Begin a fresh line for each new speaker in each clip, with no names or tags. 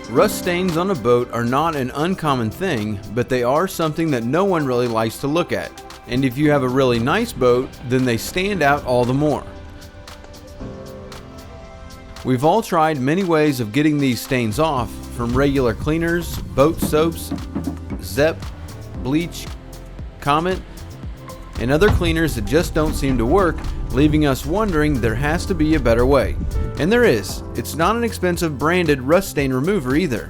Rust stains on a boat are not an uncommon thing, but they are something that no one really likes to look at. And if you have a really nice boat, then they stand out all the more. We've all tried many ways of getting these stains off, from regular cleaners, boat soaps, Zep, bleach, Comet, and other cleaners that just don't seem to work, leaving us wondering there has to be a better way. And there is. It's not an expensive branded rust stain remover either.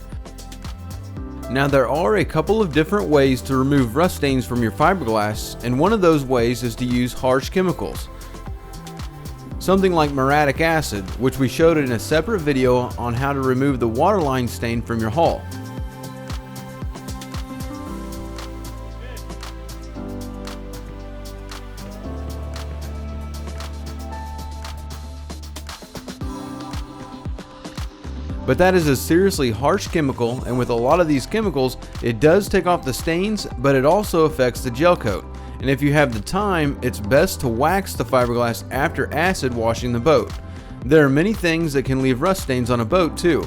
Now there are a couple of different ways to remove rust stains from your fiberglass, and one of those ways is to use harsh chemicals. Something like muriatic acid, which we showed in a separate video on how to remove the waterline stain from your hull. But that is a seriously harsh chemical, and with a lot of these chemicals, it does take off the stains, but it also affects the gel coat. And if you have the time, it's best to wax the fiberglass after acid washing the boat. There are many things that can leave rust stains on a boat too.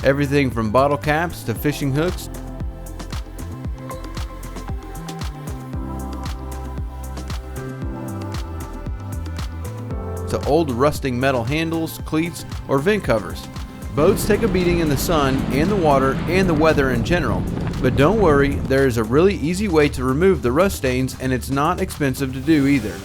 Everything from bottle caps to fishing hooks, to old rusting metal handles, cleats, or vent covers. Boats take a beating in the sun and the water and the weather in general, but don't worry, there is a really easy way to remove the rust stains, and it's not expensive to do either.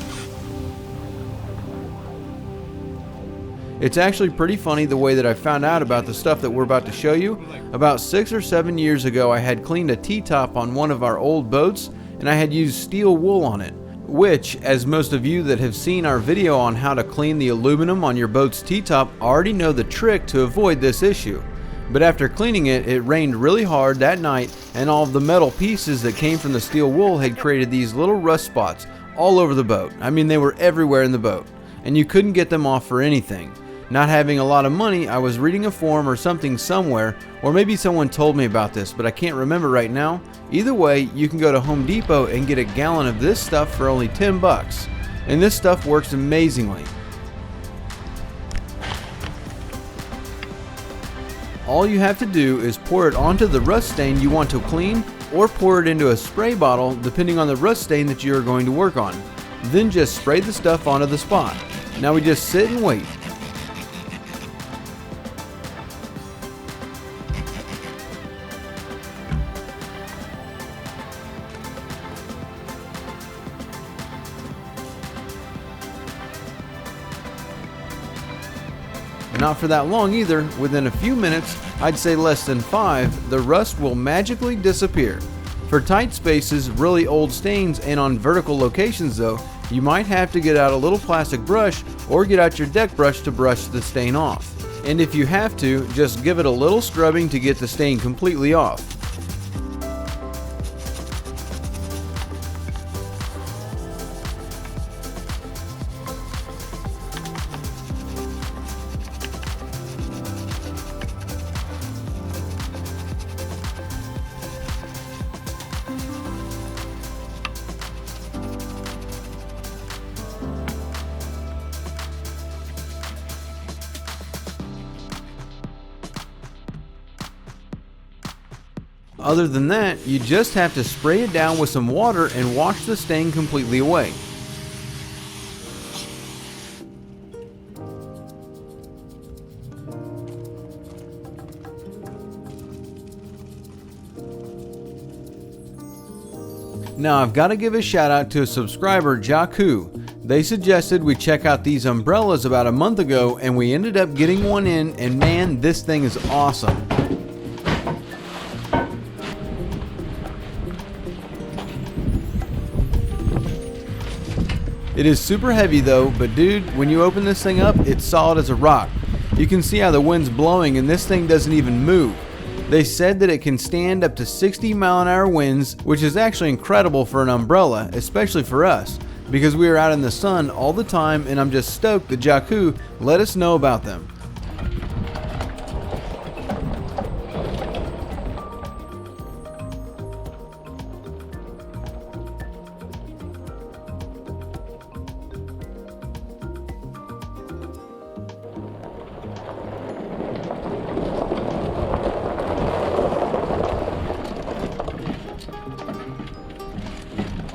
It's actually pretty funny the way that I found out about the stuff that we're about to show you. About 6 or 7 years ago, I had cleaned a T-top on one of our old boats, and I had used steel wool on it, which, as most of you that have seen our video on how to clean the aluminum on your boat's T-top already know the trick to avoid this issue. But after cleaning it, it rained really hard that night, and all of the metal pieces that came from the steel wool had created these little rust spots all over the boat. I mean, they were everywhere in the boat, and you couldn't get them off for anything. Not having a lot of money, I was reading a forum or something somewhere, or maybe someone told me about this, but I can't remember right now. Either way, you can go to Home Depot and get a gallon of this stuff for only $10. And this stuff works amazingly. All you have to do is pour it onto the rust stain you want to clean, or pour it into a spray bottle depending on the rust stain that you are going to work on. Then just spray the stuff onto the spot. Now we just sit and wait. Not for that long either. Within a few minutes, I'd say less than 5, the rust will magically disappear. For tight spaces, really old stains, and on vertical locations though, you might have to get out a little plastic brush or get out your deck brush to brush the stain off. And if you have to, just give it a little scrubbing to get the stain completely off. Other than that, you just have to spray it down with some water and wash the stain completely away. Now I've got to give a shout out to a subscriber, Jaku. They suggested we check out these umbrellas about a month ago, and we ended up getting one in, and man, this thing is awesome. It is super heavy though, but dude, when you open this thing up, it's solid as a rock. You can see how the wind's blowing and this thing doesn't even move. They said that it can stand up to 60 mile-an-hour winds, which is actually incredible for an umbrella, especially for us, because we are out in the sun all the time, and I'm just stoked that Jaku let us know about them.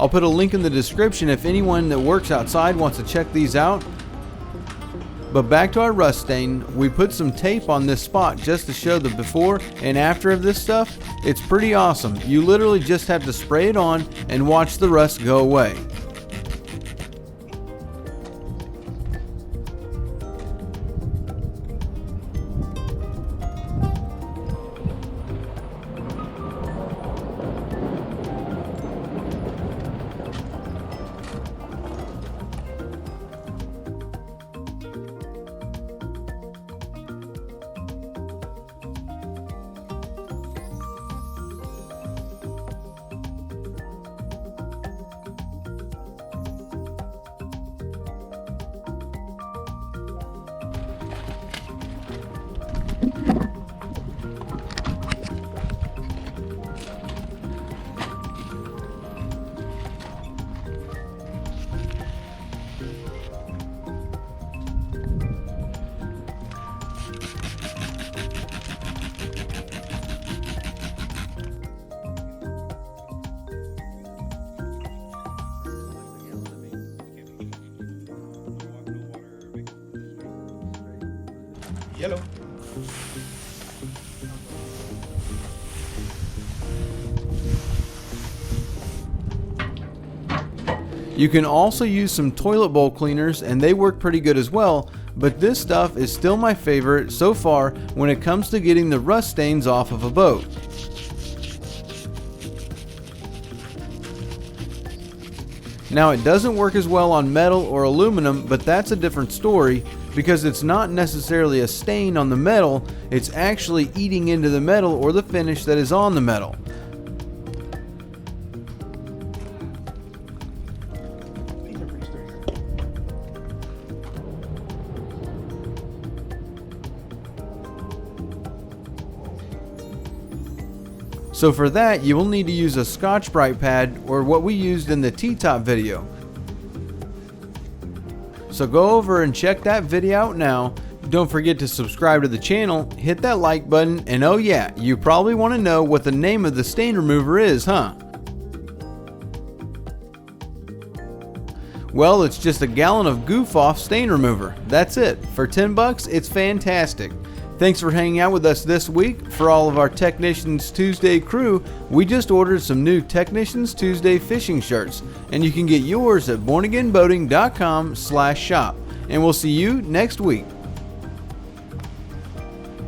I'll put a link in the description if anyone that works outside wants to check these out. But back to our rust stain, we put some tape on this spot just to show the before and after of this stuff. It's pretty awesome. You literally just have to spray it on and watch the rust go away.
Yellow.
You can also use some toilet bowl cleaners and they work pretty good as well, but this stuff is still my favorite so far when it comes to getting the rust stains off of a boat. Now it doesn't work as well on metal or aluminum, but that's a different story because it's not necessarily a stain on the metal, it's actually eating into the metal or the finish that is on the metal. So for that, you will need to use a Scotch-Brite pad or what we used in the T-top video. So go over and check that video out now. Don't forget to subscribe to the channel, hit that like button, and oh yeah, you probably want to know what the name of the stain remover is, huh? Well, it's just a gallon of Goof Off stain remover. That's it. For 10 bucks, it's fantastic. Thanks for hanging out with us this week. For all of our Technicians Tuesday crew, we just ordered some new Technicians Tuesday fishing shirts, and you can get yours at bornagainboating.com/shop. And we'll see you next week.